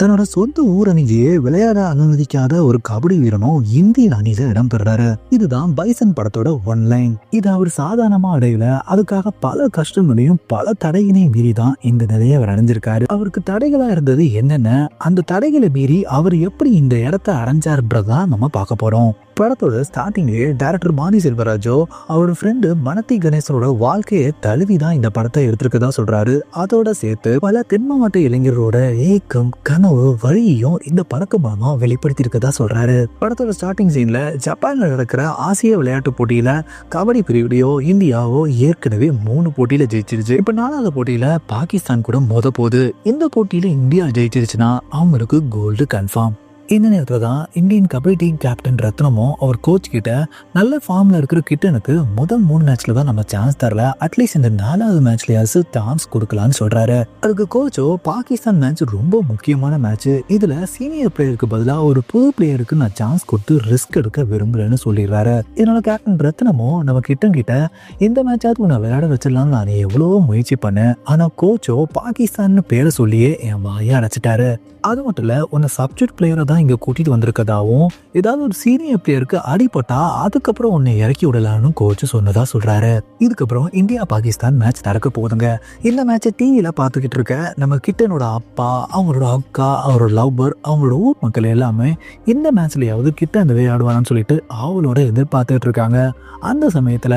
தன்னோட சொந்த ஊர் அணிலேயே விளையாட அனுமதிக்காத ஒரு கபடி வீரனும் இந்திய அணியில இடம்பெறாரு. இதுதான் பைசன் படத்தோட ஒன்லைன். இது அவர் சாதாரணமா அடையல, அதுக்காக பல கஷ்டங்களையும் பல தடைகளையும் மீறி தான் இந்த நிலையை அவர் அடைஞ்சிருக்காரு. அவருக்கு தடைகளா இருந்தது என்னென்ன, அந்த தடைகளை மீறி அவர் எப்படி இந்த இடத்தை அடைஞ்சாருன்றதான் நம்ம பார்க்க போறோம். படத்தோட ஸ்டார்டிங்லேயே டைரக்டர் மாரி செல்வராஜோ அவரோட ஃப்ரெண்டு மனத்தி கணேசனோட வாழ்க்கையை தழுவிதான் இந்த படத்தை எடுத்திருக்கதா சொல்றாரு. அதோட சேர்த்து பல தென் மாவட்ட இளைஞர்களோட ஏக்கம், கனவு, வழியையும் இந்த படக்கு மூலமா வெளிப்படுத்தி இருக்கதா சொல்றாரு. படத்தோட ஸ்டார்டிங் சீன்ல ஜப்பான்ல நடக்கிற ஆசிய விளையாட்டு போட்டியில கபடி பிரிவுலையோ இந்தியாவோ ஏற்கனவே 3 போட்டியில ஜெயிச்சிருச்சு. இப்ப 4வது போட்டியில பாகிஸ்தான் கூட மோத போகுது. இந்த போட்டியில இந்தியா ஜெயிச்சிருச்சுன்னா அவங்களுக்கு கோல்டு கன்ஃபார்ம். இந்த நேரத்தில் தான் இந்தியன் கபடி டீம் கேப்டன் ரத்னமும் அவர் கோச் கிட்ட நல்ல ஃபார்ம்ல இருக்கிற கிட்டனுக்கு முதல் 3 மேட்ச்ல தான் நம்ம சான்ஸ் தரல, அட்லீஸ்ட் இந்த 4வது மேட்ச்லயாவது சான்ஸ் கொடுக்கலான்னு சொல்றாரு. அதுக்கு கோச்சோ பாகிஸ்தான் மேட்ச் ரொம்ப முக்கியமான மேட்ச், இதுல சீனியர் பிளேயருக்கு பதிலாக ஒரு புது பிளேயருக்கு நான் சான்ஸ் கொடுத்து ரிஸ்க் எடுக்க விரும்புறேன்னு சொல்லிடுறாரு. இதனால கேப்டன் ரத்னமும் நம்ம கிட்ட இந்த மேட்சாவது நான் விளையாட வச்சிடலாம் நான் எவ்வளவோ முயற்சி பண்ணேன், ஆனா கோச்சோ பாகிஸ்தான் பேரை சொல்லியே என் வாயை அடைச்சிட்டாரு. அது மட்டும் இல்ல, உன்னை சப்ஜெக்ட் பிளேயரை தான் இங்க கூட்டிட்டு வந்திருக்கதாவும் ஏதாவது ஒரு சீனியர் பிளேயருக்கு அடிபட்டா அதுக்கப்புறம் உன்னை இறக்கி விடலான்னு கோச் சொன்னதா சொல்றாரு. இதுக்கப்புறம் இந்தியா பாகிஸ்தான் மேட்ச் நடக்க போகுதுங்க. இந்த மேட்சை டிவியில பார்த்துக்கிட்டு இருக்க நம்ம கிட்டனோட அப்பா, அவங்களோட அக்கா, அவரோட லவ்வர், அவங்களோட ஊர் மக்கள் எல்லாமே இந்த மேட்ச்லயாவது கிட்ட அந்த விளையாடுவான்னு சொல்லிட்டு அவளோட எதிர்பார்த்துட்டு இருக்காங்க. அந்த சமயத்துல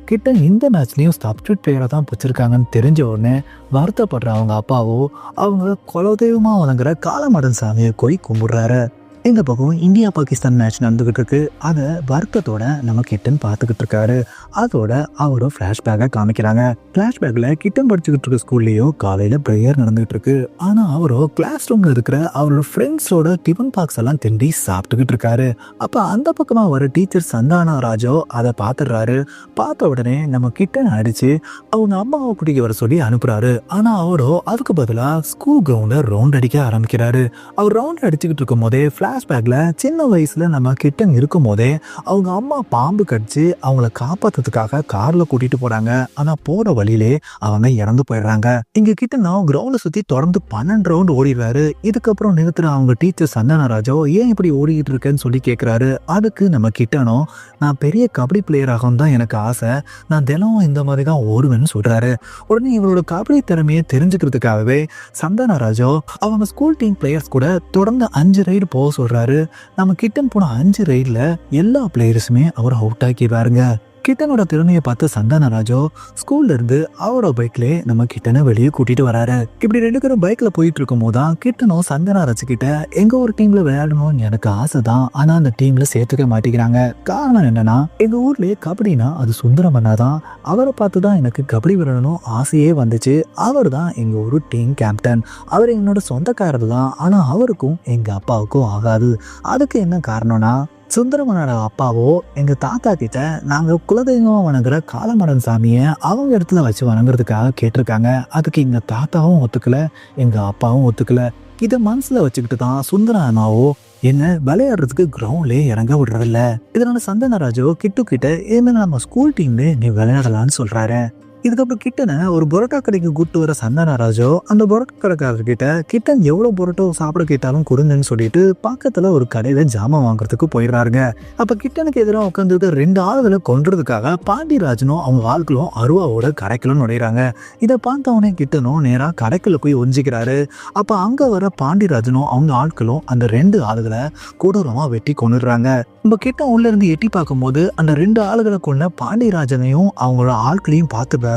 கிட்ட இந்த மேட்ச்லயும் சப்ஸ்டியூட் பிளேயரை தான் வச்சிருக்காங்கன்னு தெரிஞ்ச உடனே வருத்தப்படுற அவங்க அப்பாவோ அவங்க குலதெய்வமா வழங்குற காலமடன் சாமியை போய் கும்பிடுறாரு. இந்த பக்கம் இந்தியா பாகிஸ்தான் மேட்ச் நடந்துகிட்டு இருக்கு. அதை வருத்தத்தோட நம்ம கிட்டன் பார்த்துக்கிட்டு இருக்காரு. அதோட அவரோட ஃப்ளாஷ்பேக்கை காமிக்கிறாங்க. ஃப்ளாஷ்பேக்கில் கிட்டன் படிச்சுக்கிட்டு இருக்க ஸ்கூல்லையோ காலையில் ப்ரேயர் நடந்துகிட்டு இருக்கு. ஆனால் அவரோ கிளாஸ் ரூமில் இருக்கிற அவரோட ஃப்ரெண்ட்ஸோட டிஃபன் பாக்ஸ் எல்லாம் திண்டி சாப்பிட்டுக்கிட்டு இருக்காரு. அப்போ அந்த பக்கமாக வர டீச்சர் சந்தானா ராஜோ அதை பார்த்துடுறாரு. பார்த்த உடனே நம்ம கிட்டன் அடிச்சு அவங்க அம்மாவை கூட்டிட்டு வர சொல்லி அனுப்புறாரு. ஆனால் அவரோ அதுக்கு பதிலாக ஸ்கூல் கிரவுண்டை ரவுண்ட் அடிக்க ஆரம்பிக்கிறாரு. அவர் ரவுண்ட் அடிச்சுக்கிட்டு இருக்கும் போதே ஃப்ளாஷ்பேக்ல சின்ன வயசுல நம்ம கிட்டன் இருக்கும் போதே அவங்க அம்மா பாம்பு கடிச்சு அவங்கள காப்பாத்துறதுக்காக கார்ல கூட்டிட்டு போறாங்க. ஆனா போற வழியிலே அவங்க இறந்து போயிடுறாங்க. இங்க கிட்டனா கிரவுண்ட சுத்தி தொடர்ந்து 12 ரவுண்ட் ஓடிடுறாரு. இதுக்கப்புறம் நிறுத்துற அவங்க டீச்சர் சந்தனராஜோ ஏன் இப்படி ஓடிக்கிட்டு இருக்கேன்னு சொல்லி கேட்கிறாரு. அதுக்கு நம்ம கிட்டனோ நான் பெரிய கபடி பிளேயர் ஆகும் தான் எனக்கு ஆசை, நான் தினமும் இந்த மாதிரி தான் ஓடுவேன்னு சொல்றாரு. உடனே இவரோட கபடி திறமையை தெரிஞ்சுக்கிறதுக்காகவே சந்தனராஜோ அவங்க ஸ்கூல் டீம் பிளேயர்ஸ் கூட தொடர்ந்து 5 ரைடு போக சொல்றாரு. நம்ம கிட்டன் போன 5 ரைட்ல எல்லா பிளேயர்ஸுமே அவர் அவுட் ஆக்கிடுறாருங்க. கிட்டனோட திறமையை பார்த்து சந்தானராஜோ ஸ்கூல்ல இருந்து அவரோட பைக்லேயே நம்ம கிட்டனை வெளியே கூட்டிட்டு வராரு. இப்படி 2 பேரும் பைக்ல போயிட்டு இருக்கும் போதுதான் கிட்டனும் சந்தானராஜ் கிட்ட எங்க ஒரு டீம்ல விளையாடணும்னு எனக்கு ஆசை தான், ஆனா அந்த டீம்ல சேர்த்துக்க மாட்டேங்கிறாங்க. காரணம் என்னன்னா எங்க ஊர்லயே கபடினா அது சுந்தரம் அண்ணாதான், அவரை பார்த்துதான் எனக்கு கபடி விளையாடணும் ஆசையே வந்துச்சு. அவர் தான் எங்க ஒரு டீம் கேப்டன், அவர் என்னோட சொந்தக்காரர் தான், ஆனா அவருக்கும் எங்க அப்பாவுக்கும் ஆகாது. அதுக்கு என்ன காரணம்னா சுந்தரமனோட அப்பாவோ எங்க தாத்தா கிட்ட நாங்க குலதெய்வமா வணங்குற காலமடன் சாமியை அவங்க இடத்துல வச்சு வணங்குறதுக்காக கேட்டிருக்காங்க. அதுக்கு எங்க தாத்தாவும் ஒத்துக்கல, எங்க அப்பாவும் ஒத்துக்கல. இதை மனசுல வச்சுக்கிட்டு தான் சுந்தர அண்ணாவோ என்ன விளையாடுறதுக்கு கிரவுண்ட்லயே இறங்க விடுறதில்ல. இதனால சந்தனராஜோ கிட்ட என்ன நம்ம ஸ்கூல் டீம்ல நீ விளையாடலான்னு சொல்றாரு. இதுக்கப்புறம் கிட்டனை ஒரு பரோட்டா கடைக்கு கூட்டு வர சந்தனராஜோ அந்த பரோட்டா கடைக்காரர்கிட்ட கிட்டன் எவ்வளவு பரோட்டா சாப்பிட கேட்டாலும் கொடுங்கன்னு சொல்லிட்டு பக்கத்துல ஒரு கடையில ஜாமான் வாங்குறதுக்கு போயிடுறாருங்க. அப்ப கிட்டனுக்கு எதிராக உட்காந்துட்டு 2 ஆளுகளை கொன்றதுக்காக பாண்டியராஜனும் அவங்க ஆட்களும் அருவாவோட கடைக்குள்ள நுழையிறாங்க. இதை பார்த்தவனே கிட்டனும் நேரா கடைக்குள்ள போய் ஒஞ்சிக்கிறாரு. அப்ப அங்க வர பாண்டியராஜனும் அவங்க ஆட்களும் அந்த 2 ஆளுகளை கொடூரமா வெட்டி கொண்டுடுறாங்க. நம்ம கிட்ட உள்ள இருந்து எட்டி பார்க்கும்போது அந்த 2 ஆளுகளை கொண்ட பாண்டியராஜனையும் அவங்களோட ஆட்களையும் பார்த்துடுறாரு.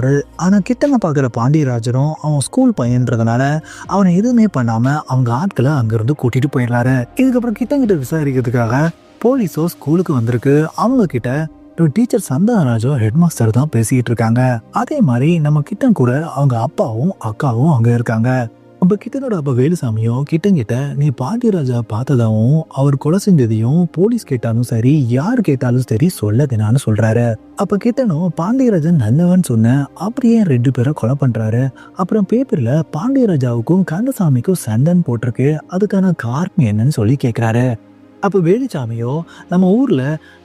ஆனா கிட்டனை பார்க்குற பாண்டியராஜனும் அவன் ஸ்கூல் பையன்றதுனால அவனை எதுவுமே பண்ணாம அவங்க ஆட்களை அங்கிருந்து கூட்டிட்டு போயிடுறாரு. இதுக்கப்புறம் கிட்ட விசாரிக்கிறதுக்காக போலீஸோ ஸ்கூலுக்கு வந்திருக்கு. அவங்க கிட்ட டீச்சர் சந்தானராஜோ ஹெட் மாஸ்டர் தான் பேசிக்கிட்டு இருக்காங்க. அதே மாதிரி நம்ம கிட்டன் கூட அவங்க அப்பாவும் அக்காவும் அங்க இருக்காங்க. அப்ப கிட்டனோட அப்பா வேலுசாமியோ கிட்ட நீ பாண்டியராஜா பார்த்ததாவும் அவர் கொலை செஞ்சதையும் போலீஸ் கேட்டாலும் சரி யார் கேட்டாலும் சரி சொல்லதுனான்னு சொல்றாரு. அப்ப கிட்டனும் பாண்டியராஜன் நல்லவன் சொன்ன அப்படியே 2 பேரை கொலை பண்றாரு. அப்புறம் பேப்பர்ல பாண்டியராஜாவுக்கும் கந்தசாமிக்கும் சண்டன் போட்டிருக்கு, அதுக்கான காரணம் என்னன்னு சொல்லி கேட்கிறாரு. அப்ப வேலுச்சாமியோ நம்ம ஊர்ல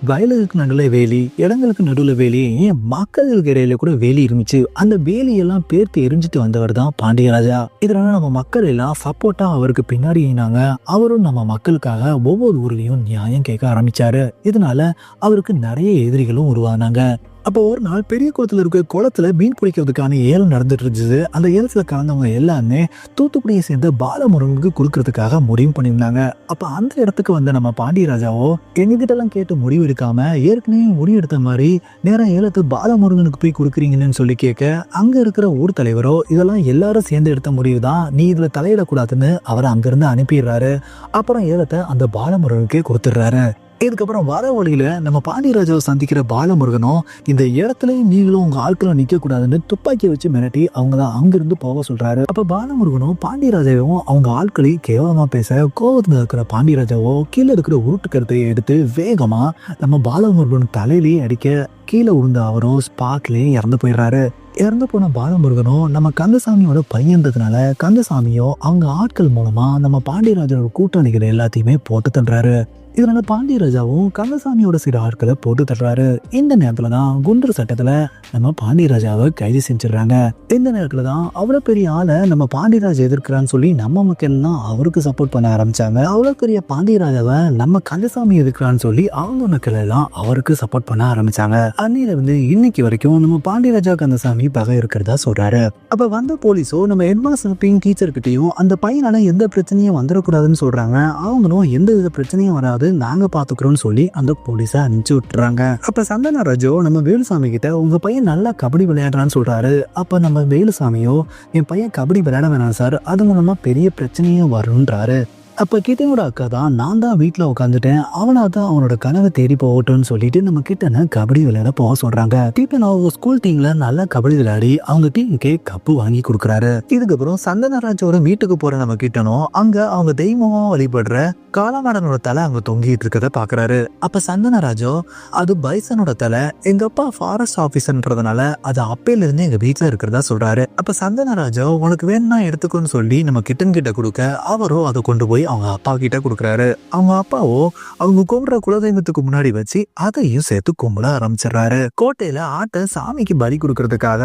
வயலுக்கு நடுவில் வேலி, இடங்களுக்கு நடுவில் வேலி, ஏன் மக்களுக்கு இடையில கூட வேலி இருந்துச்சு. அந்த வேலியெல்லாம் பேர்த்து எரிஞ்சிட்டு வந்தவர் தான் பாண்டியராஜா. இதனால நம்ம மக்கள் எல்லாம் சப்போர்ட்டா அவருக்கு பின்னாடி ஏனாங்க. அவரும் நம்ம மக்களுக்காக ஒவ்வொரு ஊர்லயும் நியாயம் கேட்க ஆரம்பிச்சாரு. இதனால அவருக்கு நிறைய எதிரிகளும் உருவானாங்க. அப்போ ஒரு நாள் பெரிய குளத்துல இருக்க குளத்துல மீன் பிடிக்கிறதுக்கான ஏலம் நடந்துட்டு இருந்துச்சு. அந்த ஏலத்துல கலந்தவங்க எல்லாமே தூத்துக்குடியை சேர்ந்த பாலமுருகனுக்கு கொடுக்கறதுக்காக முடிவு பண்ணியிருந்தாங்க. அப்ப அந்த இடத்துக்கு வந்த நம்ம பாண்டியராஜாவோ எங்ககிட்ட எல்லாம் கேட்டு முடிவு எடுக்காம ஏற்கனவே முடிவு எடுத்த மாதிரி நேரம் ஏலத்து பாலமுருகனுக்கு போய் கொடுக்குறீங்கன்னு சொல்லி கேட்க, அங்க இருக்கிற ஊர் தலைவரோ இதெல்லாம் எல்லாரும் சேர்ந்து எடுத்த முடிவு தான், நீ இதுல தலையிடக்கூடாதுன்னு அவரை அங்கிருந்து அனுப்பிடுறாரு. அப்புறம் ஏலத்தை அந்த பாலமுருகனுக்கே கொடுத்துடுறாரு. இதுக்கப்புறம் வர வழியில நம்ம பாண்டியராஜாவை சந்திக்கிற பாலமுருகனும் இந்த இடத்துல நீங்களும் உங்க ஆட்களை நிக்க கூடாதுன்னு துப்பாக்கியை வச்சு மிரட்டி அவங்க தான் அங்கிருந்து போக சொல்றாரு. அப்ப பாலமுருகனும் பாண்டியராஜாவும் அவங்க ஆட்களை கேவலமா பேச கோவத்துல இருக்கிற பாண்டியராஜாவோ கீழே இருக்கிற உருட்டுக்கருத்தை எடுத்து வேகமா நம்ம பாலமுருகன் தலையிலேயே அடிக்க கீழே விழுந்த அவரும் ஸ்பாட்லயே இறந்து போயிடுறாரு. இறந்து போன பாலமுருகனும் நம்ம கந்தசாமியோட பையன்றதுனால கந்தசாமியோ அவங்க ஆட்கள் மூலமா நம்ம பாண்டியராஜனோட கூட்டணிகள் எல்லாத்தையுமே போட்டு தள்ளுறாரு. இதனால பாண்டியராஜாவும் கந்தசாமியோட சில ஆட்களை போட்டு தர்றாரு. இந்த நேரத்துல தான் குண்டர் சட்டத்துல நம்ம பாண்டியராஜாவை கைது செஞ்சிடறாங்க. இந்த நேரத்துல தான் அவ்வளவு பெரிய ஆளை நம்ம பாண்டியராஜா எதிர்க்கிறான்னு சொல்லி நம்ம மக்கள் எல்லாம் அவருக்கு சப்போர்ட் பண்ண ஆரம்பிச்சாங்க. அவ்வளவு பெரிய பாண்டியராஜாவை நம்ம கந்தசாமி எதிர்க்கிறான்னு சொல்லி அவங்க மக்கள் எல்லாம் அவருக்கு சப்போர்ட் பண்ண ஆரம்பிச்சாங்க. அன்னில இருந்து இன்னைக்கு வரைக்கும் நம்ம பாண்டியராஜா கந்தசாமி பகை இருக்கிறதா சொல்றாரு. அப்ப வந்த போலீஸோ நம்ம ஹெட்மாஸ்டர்கிட்டையும் டீச்சர்கிட்டையும் அந்த பையனால எந்த பிரச்சனையும் வந்துடக்கூடாதுன்னு சொல்றாங்க. அவங்களும் எந்த வித பிரச்சனையும் வராது, நாங்க பாத்துக்கிறோம்னு சொல்லி அந்த போலீஸ அனுப்பிச்சு விட்டுறாங்க. அப்ப சந்தனராஜோ நம்ம வேலுசாமி கிட்ட உங்க பையன் நல்லா கபடி விளையாடுறான்னு சொல்றாரு. அப்ப நம்ம வேலுசாமியோ என் பையன் கபடி விளையாட வேணாம் சார், அது மூலமா பெரிய பிரச்சனையும் வரும்ன்றாரு. அப்போ கிட்டனோட அக்கா தான் நான் தான் வீட்டில் உட்காந்துட்டேன், அவனா தான் அவனோட கனவை தேடி போகட்டும்னு சொல்லிட்டு நம்ம கிட்டனை கபடி விளையாட போக சொல்றாங்க. கிட்டன் அவங்க ஸ்கூல் டீம்ல நல்லா கபடி விளையாடி அவங்க டீமுக்கே கப்பு வாங்கி கொடுக்குறாரு. இதுக்கப்புறம் சந்தனராஜோட வீட்டுக்கு போற நம்ம கிட்டனும் அங்க அவங்க தெய்வமா வழிபடுற காலமாடனோட தலை அங்க தொங்கிட்டு இருக்கத பாக்குறாரு. அப்ப சந்தனராஜோ அது பைசனோட தலை, எங்க அப்பா ஃபாரஸ்ட் ஆபீசர்ன்றதுனால அது அப்பையில இருந்து எங்க வீட்டுல இருக்கிறதா சொல்றாரு. அப்ப சந்தனராஜோ உனக்கு வேணும்னா எடுத்துக்கோன்னு சொல்லி நம்ம கிட்டன் கிட்ட கொடுக்க அவரோ அதை கொண்டு போய் அவங்க அப்பா கிட்ட கொடுக்குறாரு. அவங்க அப்பாவோ அவங்க கும்பிடுற குலதெய்வத்துக்கு முன்னாடி வச்சு அதையும் சேர்த்து கும்பிட ஆரம்பிச்சிடறாரு. கோட்டையில ஆட்டை சாமிக்கு பலி கொடுக்கறதுக்காக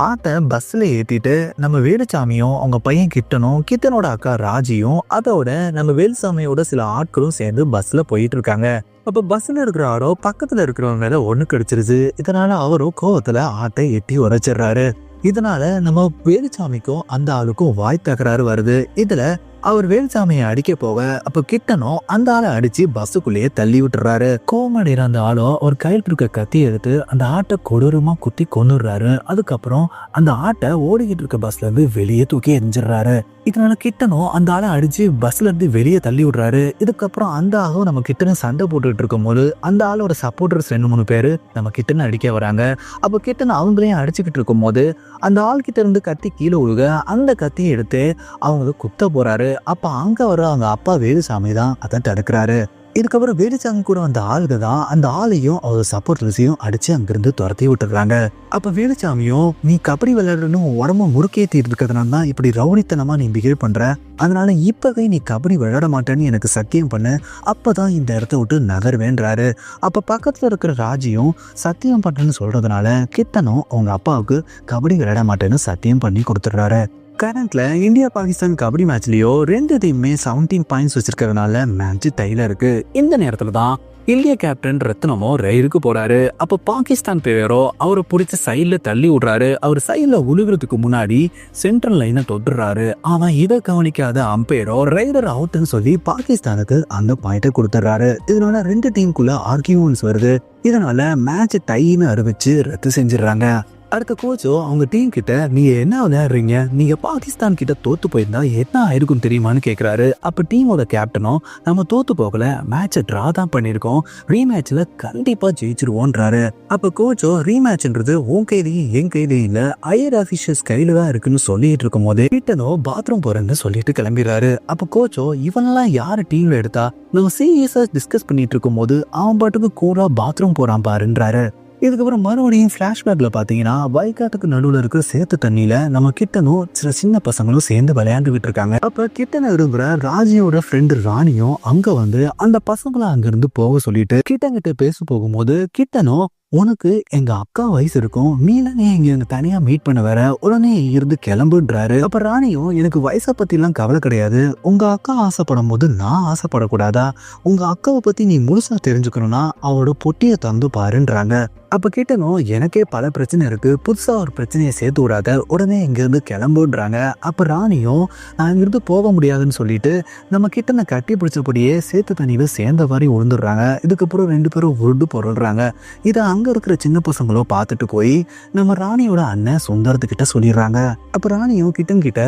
ஆட்டை பஸ்ல ஏத்திட்டு நம்ம வேலுசாமியும் அவங்க பையன் கிட்டனும் கிட்டனோட அக்கா ராஜியும் அதோட நம்ம வேலுசாமியோட சில ஆட்களும் சேர்ந்து பஸ்ல போயிட்டு இருக்காங்க. அப்ப பஸ்ல இருக்கிற ஆரோ பக்கத்துல இருக்கிறவங்க மேல ஒண்ணு கடிச்சிருச்சு. இதனால அவரும் கோவத்துல ஆட்டை எட்டி உரைச்சிடுறாரு. இதனால நம்ம வேலுசாமிக்கும் அந்த ஆளுக்கும் வாய் தகராறு வருது. இதுல அவர் வேலுசாமியை அடிக்க போக அப்ப கிட்டனும் அந்த ஆளை அடிச்சு பஸ்ஸுக்குள்ளேயே தள்ளி விட்டுறாரு. கோமடையிற அந்த ஆளோ ஒரு கையில் இருக்க கத்தி எடுத்து அந்த ஆட்டை கொடூரமா குத்தி கொன்னுடுறாரு. அதுக்கப்புறம் அந்த ஆட்டை ஓடிக்கிட்டு இருக்க பஸ்ல இருந்து வெளியே தூக்கி எரிஞ்சிடறாரு. இதனால கிட்டனும் அந்த ஆளை அடிச்சு பஸ்ல இருந்து வெளியே தள்ளி விடுறாரு. இதுக்கப்புறம் அந்த ஆளும் நம்ம கிட்டனும் சண்டை போட்டுட்டு இருக்கும் போது அந்த ஆளோட சப்போர்ட்டர்ஸ் 2-3 பேரு நம்ம கிட்டனை அடிக்க வராங்க. அப்போ கிட்டன் அவங்களையும் அடிச்சுக்கிட்டு இருக்கும் போது அந்த ஆள் கிட்ட இருந்து கத்தி கீழே விழுக அந்த கத்தியை எடுத்து அவங்க குத்த போறாரு. அப்ப அங்க வர அவங்க அப்பா வேலுசாமி தான் அதை தடுக்கிறாரு. இதுக்கப்புறம் வேலுசாமி கூட வந்த ஆளுங்க தான் அந்த ஆளையும் அவர் சப்போர்ட்டர்ஸையும் அடிச்சு அங்கிருந்து துரத்தி விட்டுறாங்க. அப்ப வேலுசாமியும் நீ கபடி விளையாடணும் உடம்பு முறுக்கேத்தி இருக்கிறதுனால தான் இப்படி ரவுடித்தனமா நீ பிஹேவ் பண்ற, அதனால இப்பவே நீ கபடி விளையாட மாட்டேன்னு எனக்கு சத்தியம் பண்ண, அப்பதான் இந்த இடத்த விட்டு நகர்வேன்றாரு. அப்ப பக்கத்துல இருக்கிற ராஜியும் சத்தியம் பண்றேன்னு சொல்றதுனால கிட்டனும் அவங்க அப்பாவுக்கு கபடி விளையாட மாட்டேன்னு சத்தியம் பண்ணி கொடுத்துடுறாரு. கரண்ட்ல இந்தியா பாகிஸ்தான் கபடி மேட்ச்லயோ 2 டீமுமே 17 பாயிண்ட்ஸ் வச்சிருக்கிறதுனால மேட்ச் டைல இருக்கு. இந்த நேரத்துல தான் இந்திய கேப்டன் ரத்னமோ ரயிலுக்கு போறாரு. அப்ப பாகிஸ்தான் பிளேயரோ அவரை பிடிச்ச சைட்ல தள்ளி விடுறாரு. அவர் சைட்ல உழுவுறதுக்கு முன்னாடி சென்ட்ரல் லைனை தொட்டுறாரு. அவன் இதை கவனிக்காத அம்பையரோ ரைடர் அவுட்னு சொல்லி பாகிஸ்தானுக்கு அந்த பாயிண்ட்டை கொடுத்துறாரு. இதனால 2 டீமுக்குள்ள ஆர்கியூமெண்ட்ஸ் வருது. இதனால மேட்ச் டைன்னு அறிவிச்சு ரத்து செஞ்சிடறாங்க. அடுத்த கோச்சோ அவங்க டீம் கிட்ட நீங்க என்ன விளையாடுறீங்க, நீங்க பாகிஸ்தான் கிட்ட தோத்து போயிருந்தா என்ன ஆயிருக்கும் தெரியுமான்னு கேட்கிறாரு. அப்ப டீமோட கேப்டனும் நம்ம தோத்து போகல, மேட்சை டிரா தான் பண்ணிருக்கோம், ரீமேட்ச்ல கண்டிப்பா ஜெயிச்சிருவோன்றாரு. அப்ப கோச்சோ ரீமேட்ச்ன்றது உன் கையிலையும் என் கையிலையும் இல்ல, ஹையர் ஆஃபீஷியல்ஸ் கையில தான் இருக்குன்னு சொல்லிட்டு இருக்கும் போது கிட்டனோ பாத்ரூம் போறேன்னு சொல்லிட்டு கிளம்பிடுறாரு. அப்ப கோச்சோ இவனெல்லாம் யாரு டீம்ல எடுத்தா நம்ம சீரியஸா டிஸ்கஸ் பண்ணிட்டு இருக்கும் போது அவன் பாட்டுக்கு கூடா பாத்ரூம் போறான் பாருன்றாரு. இதுக்கப்புறம் மறுபடியும் ஃபிளாஷ்பேக்ல பாத்தீங்கன்னா வயக்காட்டுக்கு நடுவுல இருக்கிற சேத்து தண்ணியில நம்ம கிட்டனும் சில சின்ன பசங்களும் சேர்ந்து விளையாண்டுகிட்டு இருக்காங்க. அப்ப கிட்டன இருக்கிற ராஜியோட ஃப்ரெண்டு ராணியும் அங்க வந்து அந்த பசங்களை அங்கிருந்து போக சொல்லிட்டு கிட்ட பேச போகும்போது கிட்டனும் உனக்கு எங்க அக்கா வயசு இருக்கும், நீ இங்க தனியா மீட் பண்ண வர, உடனே இருந்து கிளம்புன்றாரு. அப்ப ராணியும் எனக்கு வயசை பத்தி எல்லாம் கவலை கிடையாது, உங்க அக்கா ஆசைப்படும் போது நான் ஆசைப்படக்கூடாதா, உங்க அக்காவை பத்தி நீ முழுசா தெரிஞ்சுக்கணும்னா அவளோட பொட்டியை தந்து பாருன்றாங்க. அப்ப கேட்டனும் எனக்கே பல பிரச்சனை இருக்கு, புதுசா ஒரு பிரச்சனையை சேர்த்து விடாத, உடனே இங்கிருந்து கிளம்புன்றாங்க. அப்ப ராணியும் நான் இங்கிருந்து போக முடியாதுன்னு சொல்லிட்டு நம்ம கிட்டனை கட்டி பிடிச்சபடியே சேத்து தண்ணியில சேர்ந்த மாதிரி விழுந்துடுறாங்க. இதுக்கப்புறம் 2 பேரும் உருண்டு பொருள்றாங்க. இதை அங்க இருக்கிற சின்ன பசங்களும் பார்த்துட்டு போய் நம்ம ராணியோட அண்ணன் சுந்தரத்துக்கிட்ட சொல்லிடுறாங்க. அப்ப ராணியும் கிட்ட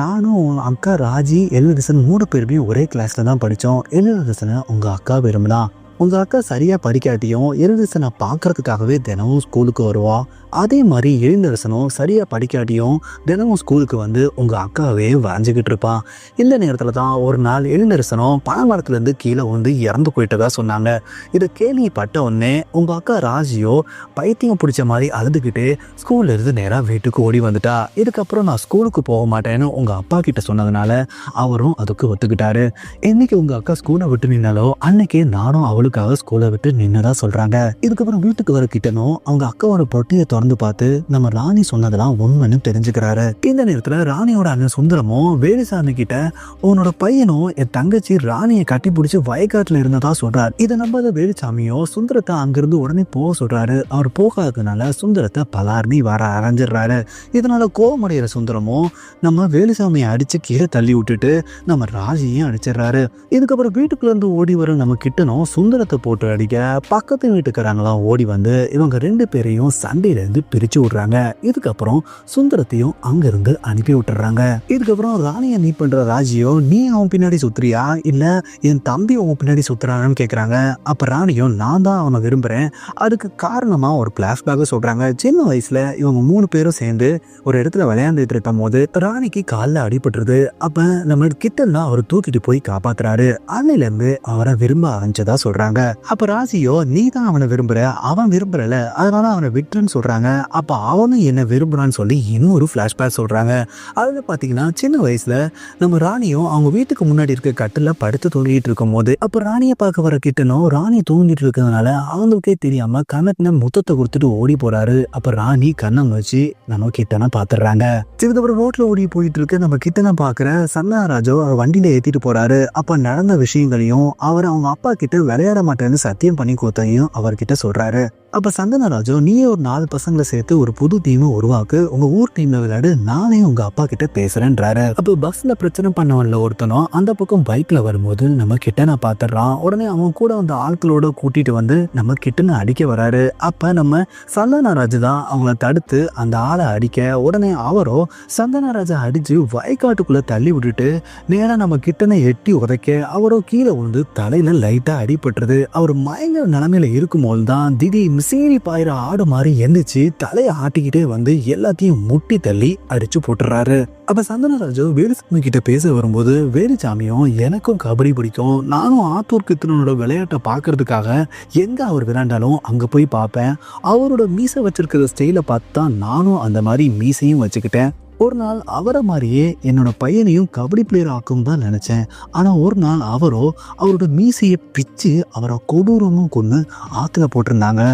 நானும் அக்கா ராஜி எழிலரசன் 3 பேருமே ஒரே கிளாஸ்ல தான் படித்தோம், எழிலரசனை உங்க அக்கா விரும்பலாம், உங்க அக்கா சரியா படிக்காட்டியும் எழிலரசனை பார்க்கறதுக்காகவே தினமும் ஸ்கூலுக்கு வருவா, அதே மாதிரி எழிலரசனும் சரியா படிக்காட்டியும் தினமும் ஸ்கூலுக்கு வந்து உங்க அக்காவே வரைஞ்சிக்கிட்டு இருப்பான். இந்த நேரத்துல தான் ஒரு நாள் எழிலரசனும் பனைமரத்துல இருந்து கீழே வந்து இறந்து போயிட்டதா சொன்னாங்க. இதை கேள்விப்பட்ட உடனே உங்க அக்கா ராஜியோ பைத்தியம் பிடிச்ச மாதிரி அழுதுகிட்டு ஸ்கூல்ல இருந்து நேரா வீட்டுக்கு ஓடி வந்துட்டா. இதுக்கப்புறம் நான் ஸ்கூலுக்கு போக மாட்டேன்னு உங்க அப்பா கிட்ட சொன்னதுனால அவரும் அதுக்கு ஒத்துக்கிட்டாரு. என்னைக்கு உங்க அக்கா ஸ்கூலை விட்டு நின்னாலோ அன்னைக்கே நானும் அவளுக்காக ஸ்கூலை விட்டு நின்னதா சொல்றாங்க. இதுக்கப்புறம் வீட்டுக்கு வர கிட்டனும் அவங்க அக்காவோட பொட்டியை திறந்து பார்த்து நம்ம ராணி சொன்னதெல்லாம் உண்மைன்னு தெரிஞ்சுக்கிறாரு. இந்த நேரத்துல ராணியோட அண்ணன் சுந்தரமும் வேலுசாமி கிட்ட உன்னோட பையனும் என் தங்கச்சி ராணியை கட்டி பிடிச்சி வயக்காட்டுல இருந்ததா சொல்றாரு. இதை நம்பாத வேலுசாமியோ சுந்தரத்தை அங்கிருந்து உடனே போக சொல்றாரு. அவர் போகாததுனால சுந்தரத்தை பலார்னி வர அரைஞ்சிடுறாரு. இதனால கோபமடைகிற சுந்தரமும் நம்ம வேலுசாமியை அடிச்சு கீழே தள்ளி விட்டுட்டு நம்ம ராஜியையும் அடிச்சிடுறாரு. இதுக்கப்புறம் வீட்டுக்குள்ள இருந்து ஓடி வர நம்ம கிட்டனும் சுந்தரத்தை போட்டு அடிக்க பக்கத்து வீட்டுக்காரங்களாம் ஓடி வந்து இவங்க 2 பேரையும் சண்டையில இருந்து பிரிச்சு விடுறாங்க. இதுக்கப்புறம் சுந்தரத்தையும் அங்கிருந்து அனுப்பி விட்டுறாங்க. இதுக்கப்புறம் ராணியை மீட் பண்ற ராஜியோ நீ அவன் பின்னாடி சுத்துறியா இல்ல என் தம்பி அவன் பின்னாடி சுத்துறான்னு கேக்குறாங்க. அப்ப ராணியும் நான் தான் அவனை விரும்புறேன், அதுக்கு காரணமா ஒரு பிளாஷ்பேக் சொல்றாங்க. சின்ன வயசுல இவங்க 3 பேரும் சேர்ந்து ஒரு இடத்துல விளையாண்டுட்டு இருக்கும் போது ராணிக்கு காலில் அடிபட்டுருது. அப்ப நம்ம கிட்டன்னா அவர் தூக்கிட்டு போய் காப்பாத்துறாரு. அன்னையில இருந்து அவரை விரும்ப ஆரம்பிச்சதா சொல்றாங்க. அப்ப ராஜியோ நீ தான் அவனை விரும்புற, அவன் விரும்புறல, அதனால அவனை விட்டுன்னு சொல்றாங்க. அப்ப அவனும் என்ன விரும்புறான்னு சொல்லி இன்னொரு பிளாஷ்பேக் சொல்றாங்க. அதுல பாத்தீங்கன்னா சின்ன வயசுல நம்ம ராணியும் அவங்க வீட்டுக்கு முன்னாடி இருக்க கட்டில படுத்து தூங்கிட்டு இருக்கும் போது அப்ப ராணியை பார்க்க வர கிட்டனும் ராணி தூங்கிட்டு இருக்கிறதுனால அவங்களுக்கே தெரியாம கண்ணத்தின முத்தத்தை கொடுத்துட்டு ஓடி போறாரு. அப்ப ராணி கண்ணம் வச்சு நம்ம கிட்டனை பாத்துறாங்க. இதுக்கப்புறம் ரோட்ல ஓடி போயிட்டு இருக்க நம்ம கிட்டனை பாக்குற சந்தனராஜோ அவர் வண்டியில ஏத்திட்டு போறாரு. அப்ப நடந்த விஷயங்களையும் அவர் அவங்க அப்பா கிட்ட விளையாட மாட்டேன்னு சத்தியம் பண்ணி கொடுத்தையும் அவர்கிட்ட சொல்றாரு. அப்ப சந்தனராஜோ நீ ஒரு 4 பசங்களை சேர்த்து ஒரு புது டீமை உருவாக்கு, உங்க ஊர் டீம்ல விளையாடு, நானே உங்க அப்பா கிட்ட பேசுறேன்றாரு. அப்ப பஸ்ல பிரச்சனை பண்ணவன்ல ஒருத்தனும் அந்த பக்கம் பைக்ல வரும்போது நம்ம கிட்டனை பாத்துறான். உடனே அவன் கூட வந்த ஆட்களோட கூட்டிட்டு வந்து நம்ம கிட்டனை அடிக்க வராரு. அப்ப நம்ம சந்தனராஜ் தான் அவங்கள தடுத்து அந்த ஆளை அடிக்க, உடனே அவரோ சந்தனராஜை அடிச்சு வயக்காட்டுக்குள்ள தள்ளி விட்டுட்டு நேரா நம்ம கிட்டனை எட்டி உதைக்க அவரோ கீழே விழுந்து தலையில லைட்டா அடிபட்டுறது. அவர் பயங்கர நிலைமையில இருக்கும் போதுதான் திடீர்னு சீறி பாயிர ஆடு மாதிரி எந்திரிச்சு தலையை ஆட்டிக்கிட்டே வந்து எல்லாத்தையும் முட்டி தள்ளி அடிச்சு போட்டுறாரு. அப்ப சந்தனராஜு வேலுசாமி கிட்ட பேச வரும்போது வேலுசாமியும் எனக்கும் கபடி பிடிக்கும், நானும் ஆத்தூர் கித்தனோட விளையாட்டை பாக்குறதுக்காக எங்க அவர் விளையாண்டாலும் அங்க போய் பார்ப்பேன், அவரோட மீசை வச்சிருக்கிற ஸ்டைல பார்த்து தான் நானும் அந்த மாதிரி மீசையும் வச்சுக்கிட்டேன். ஒரு நாள் அவரை மாதிரியே என்னோட பையனையும் கபடி பிளேயர் ஆக்கும் தான் நினைச்சேன். ஆனா ஒரு நாள் அவரோ அவரோட மீசையை பிச்சு அவரை கொடூரமும் கொண்டு ஆத்துல போட்டிருந்தாங்க.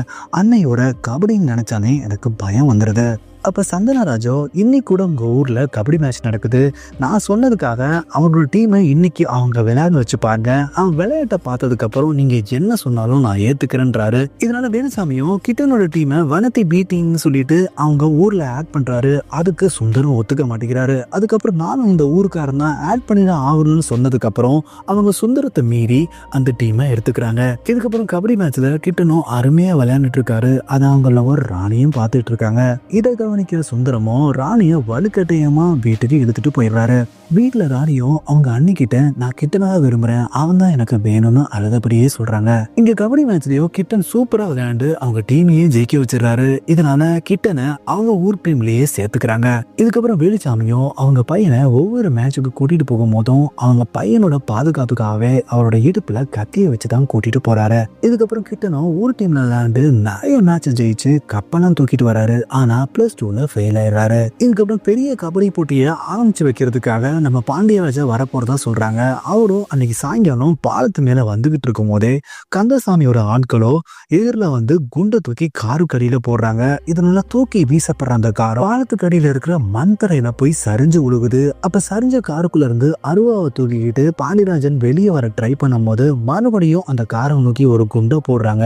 அன்னையோட கபடின்னு நினைச்சானே எனக்கு பயம் வந்துடுது. அப்போ சந்தனராஜோ இன்னைக்கு கூட உங்கள் ஊரில் கபடி மேட்ச் நடக்குது, நான் சொன்னதுக்காக அவங்களோட டீமை இன்னைக்கு அவங்க விளையாட வச்சு பாருங்க, அவன் விளையாட்டை பார்த்ததுக்கப்புறம் நீங்கள் என்ன சொன்னாலும் நான் ஏற்றுக்கிறேன்றாரு. இதனால வேலுசாமியும் கிட்டனோட டீமை வனத்தை பீட்டிங்னு சொல்லிட்டு அவங்க ஊரில் ஆட் பண்ணுறாரு. அதுக்கு சுந்தரம் ஒத்துக்க மாட்டேங்கிறாரு. அதுக்கப்புறம் நானும் இந்த ஊருக்காரன் தான் ஆட் பண்ணி தான் ஆகணும்னு சொன்னதுக்கப்புறம் அவங்க சுந்தரத்தை மீறி அந்த டீமை எடுத்துக்கிறாங்க. இதுக்கப்புறம் கபடி மேட்ச்சில் கிட்டனும் அருமையாக விளையாண்டுட்டு இருக்காரு. அதை அவங்கள ஒரு ராணியும் பார்த்துட்டு இருக்காங்க. இதை கவனிக்கிற சுந்தரமும் ராணியை வலுக்கட்டாயமா வீட்டுக்கு இழுத்துட்டு போயிடுறாரு. வீட்டுல ராணியும் அவங்க அண்ணிக்கிட்ட நான் கிட்டனா விரும்புறேன், அவன் தான் எனக்கு வேணும்னு அழுதபடியே சொல்றாங்க. இங்க கபடி மேட்ச்லயோ கிட்டன் சூப்பரா விளையாண்டு அவங்க டீமையே ஜெயிக்க வச்சிடறாரு. இதனால கிட்டனை அவங்க ஊர் டீம்லயே சேர்த்துக்கிறாங்க. இதுக்கப்புறம் வேலுச்சாமியும் அவங்க பையனை ஒவ்வொரு மேட்சுக்கு கூட்டிட்டு போகும் போதும் அவங்க பையனோட பாதுகாப்புக்காகவே அவரோட இடுப்புல கத்திய வச்சுதான் கூட்டிட்டு போறாரு. இதுக்கப்புறம் கிட்டனும் ஊர் டீம்ல விளையாண்டு நிறைய மேட்ச் ஜெயிச்சு கப்பெல்லாம் தூக்கிட்டு வராரு. ஆனா +2ல ஃபெயில் ஆயிடுறாரு. இதுக்கப்புறம் பெரிய கபடி போட்டியை ஆரம்பிச்சு வைக்கிறதுக்காக நம்ம பாண்டியராஜா வரப்போறதா சொல்றாங்க. அவரும் அன்னைக்கு சாயங்காலம் பாலத்து மேல வந்துகிட்டு இருக்கும் போதே கந்தசாமியோட ஆட்களோ எதிரில வந்து குண்டை தூக்கி காருக்கடியில போடுறாங்க. இதனால தூக்கி வீசப்படுற அந்த காரம் பாலத்துக்கு அடியில இருக்கிற மண் தரையில போய் சரிஞ்சு உழுகுது. அப்ப சரிஞ்ச காருக்குள்ள இருந்து அருவாவை தூக்கிக்கிட்டு பாண்டியராஜன் வெளியே வர ட்ரை பண்ணும் போது மறுபடியும் அந்த காரை நோக்கி ஒரு குண்டை போடுறாங்க.